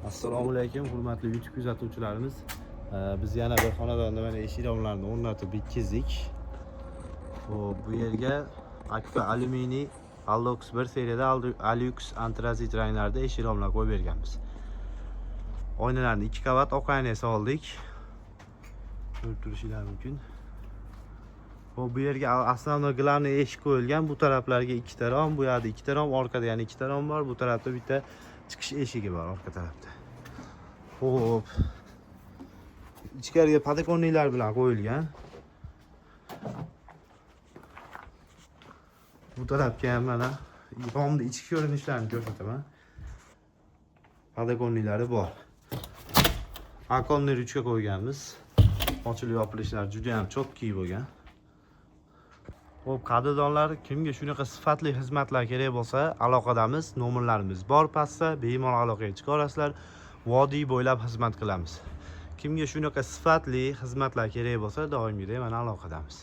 Assalomu alaykum, hurmatli YouTube kuzatuvchilarimiz. Biz yana bir xonadonda mana eshik romlarini o'rnatib bitkizdik. Bu yerga Akfa alyuminiy Allox 1 seriyada Alux antrazit ranglarda eshik romlar qo'yib berganmiz. Oynalarni 2 qavat oq oyna soldik. Ko'rib turishingiz mumkin. Bu yerga asosiy glavniy eshik qo'yilgan. Bu taraflarga 2 ta rom, bu yerda 2 ta rom, orqada yana 2 ta rom bor. Bu tarafda bitta chiqish eshigi bor orqa tarafda. Xo'p. Ichkariga podokonniylar bilan qo'yilgan. Bu tarafga ham mana romni ichki ko'rinishlarini ko'rsataman. Podokonniylari bor. Akomni ruchka qo'yganmiz. Ochilib yopilishlari juda ham chotki bo'lgan. Xo'p, qadrdonlar, kimga shunaqa sifatli xizmatlar kerak bo'lsa, aloqadamiz. Nomerlarimiz bor pastda, bemalol aloqaga chiqa olasizlar. Vodiy bo'ylab xizmat qilamiz. Kimga shunaqa sifatli xizmatlar kerak bo'lsa, doimgidek mana aloqadamiz.